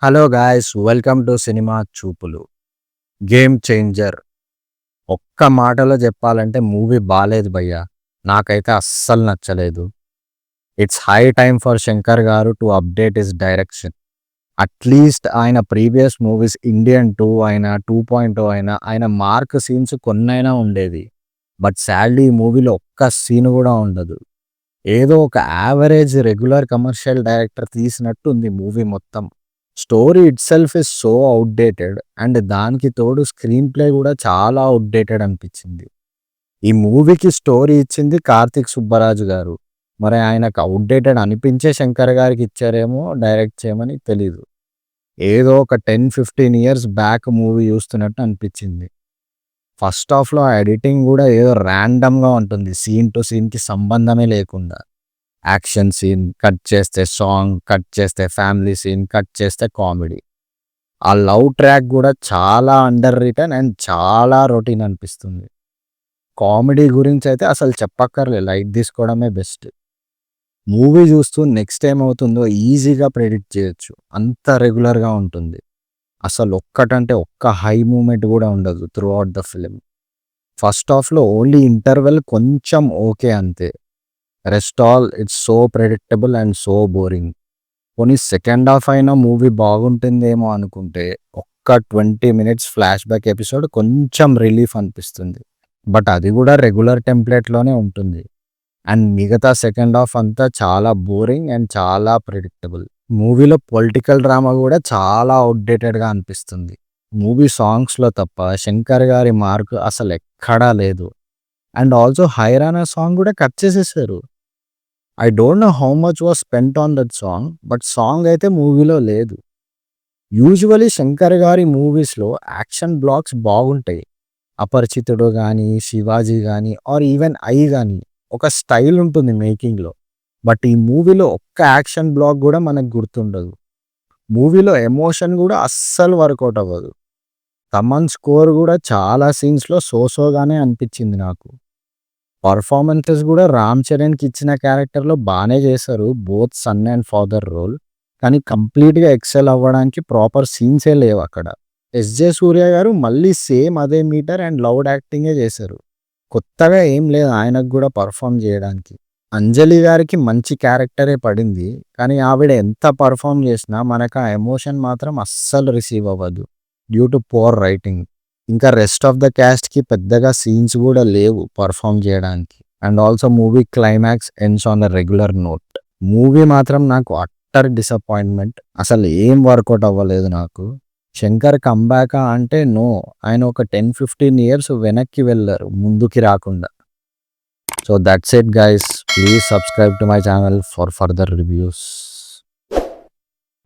Hello guys, welcome to cinema చూపులు. Game changer. ఒక్క మాటలో చెప్పాలంటే మూవీ బాలేదు భయ్యా. నాకైతే అస్సలు నచ్చలేదు. It's high time for Shankar garu to update his direction. At least ఆయన ప్రీవియస్ మూవీస్ 'ఇండియన్ 2' అయినా, 2.0 అయినా ఆయన మార్క్ సీన్స్ కొన్నైనా ఉండేది. బట్ సాడ్లీ ఈ మూవీలో ఒక్క సీన్ కూడా ఉండదు. ఏదో ఒక యావరేజ్ రెగ్యులర్ కమర్షియల్ డైరెక్టర్ తీసినట్టు ఉంది మూవీ మొత్తం. Story itself is so outdated and దానికి తోడు స్క్రీన్ ప్లే కూడా చాలా ఔట్‌డేటెడ్ అనిపించింది. ఈ మూవీకి స్టోరీ ఇచ్చింది కార్తీక్ సుబ్బరాజు గారు. మరి ఆయనకు ఔట్‌డేటెడ్ అనిపించే శంకర్ గారికి ఇచ్చారేమో డైరెక్ట్ చేయమని తెలీదు. ఏదో ఒక 10, 15 ఇయర్స్ బ్యాక్ మూవీ చూస్తున్నట్టు అనిపించింది. ఫస్ట్ హాఫ్‌లో ఆ ఎడిటింగ్ కూడా ఏదో ర్యాండమ్‌గా ఉంటుంది. సీన్ టు సీన్‌కి సంబంధమే లేకుండా. యాక్షన్ సీన్, కట్ చేస్తే సాంగ్, కట్ చేస్తే ఫ్యామిలీ సీన్, కట్ చేస్తే కామెడీ. ఆ లవ్ ట్రాక్ గూడా చాలా అండర్ రిటెన్ అండ్ చాలా రొటీన్ అనిపిస్తుంది. కామెడీ గురించయితే అసలు చెప్పక్కర్లే, లైట్ తీసుకోవడమే బెస్ట్. మూవీ చూస్తూ నెక్స్ట్ ఏమవుతుందో ఈజీగా ప్రెడిక్ట్ చేయొచ్చు. అంత రెగ్యులర్‌గా ఉంటుంది. అసలు ఒక్కటంటే ఒక్క హై మూమెంట్ గూడా ఉండదు త్రూఔట్ ద ఫిల్మ్. ఫస్ట్ హాఫ్‌లో ఓన్లీ ఇంటర్వెల్ కొంచెం ఓకే అంతే. Rest all it's so predictable and so boring. పోనీ సెకండ్ హాఫ్ అయినా మూవీ బాగుంటుందేమో అనుకుంటే ఒక్క 20 మినిట్స్ ఫ్లాష్ బ్యాక్ ఎపిసోడ్ కొంచెం రిలీఫ్ అనిపిస్తుంది. బట్ అది కూడా రెగ్యులర్ టెంప్లేట్‌లోనే ఉంటుంది. అండ్ మిగతా సెకండ్ హాఫ్ అంతా చాలా బోరింగ్ అండ్ చాలా ప్రెడిక్టబుల్. మూవీలో పొలిటికల్ డ్రామా కూడా చాలా ఔట్‌డేటెడ్‌గా అనిపిస్తుంది. మూవీ సాంగ్స్‌లో తప్ప శంకర్ గారి మార్క్ అసలు ఎక్కడా లేదు. అండ్ ఆల్సో 'హైరానా' సాంగ్ కూడా కట్ చేసేసారు. I don't know how much was spent on that song. But song అయితే మూవీలో లేదు. యూజువల్లీ శంకర్ గారి మూవీస్‌లో యాక్షన్ బ్లాక్స్ బాగుంటాయి. 'అపరిచితుడు' గానీ, 'శివాజీ' గానీ ఆర్ ఈవెన్ 'ఐ' గానీ ఒక స్టైల్ ఉంటుంది మేకింగ్‌లో. బట్ ఈ మూవీలో ఒక్క యాక్షన్ బ్లాక్ గూడా మనకు గుర్తుండదు. మూవీలో ఎమోషన్ గూడా అస్సలు వర్కౌట్ అవ్వదు. తమన్ స్కోర్ గూడా చాలా సీన్స్‌లో సో గానే అనిపించింది నాకు. పర్ఫార్మెన్సెస్ గూడా 'రామ్ చరణ్‌కి' ఇచ్చిన క్యారెక్టర్‌లో బానే చేశారు. Both son and father role. కానీ కంప్లీట్‌గా ఎక్సెల్ అవ్వడానికి ప్రాపర్ సీన్సే లేవక్కడ. 'ఎస్‌జే సూర్య' గారు మళ్ళీ సేమ్ అదే మీటర్ అండ్ లౌడ్ యాక్టింగే చేశారు. కొత్తగా ఏం లేదు ఆయనకు గూడా పర్ఫార్మ్ చేయడానికి. 'అంజలి' గారికి మంచి క్యారెక్టరే పడింది. కానీ ఆవిడ ఎంత పర్ఫార్మ్ చేసినా మనకు ఆ ఎమోషన్ మాత్రం అస్సలు రిసీవ్ అవ్వదు. Due to poor writing. ఇంకా రెస్ట్ ఆఫ్ ద క్యాస్ట్‌కి పెద్దగా సీన్స్ గూడా లేవు పర్ఫార్మ్ చేయడానికి. And also movie climax ends on a regular note. Movie మాత్రం నాకు అట్టర్ డిసప్పాయింట్‌మెంట్. అసలు ఏం వర్కౌట్ అవ్వలేదు నాకు. శంకర్ కమ్‌బ్యాకా అంటే నో. ఆయన ఒక 10, 15 ఇయర్స్ వెనక్కి వెళ్లారు ముందుకి రాకుండా. So that's it guys. Please subscribe to my channel for further reviews.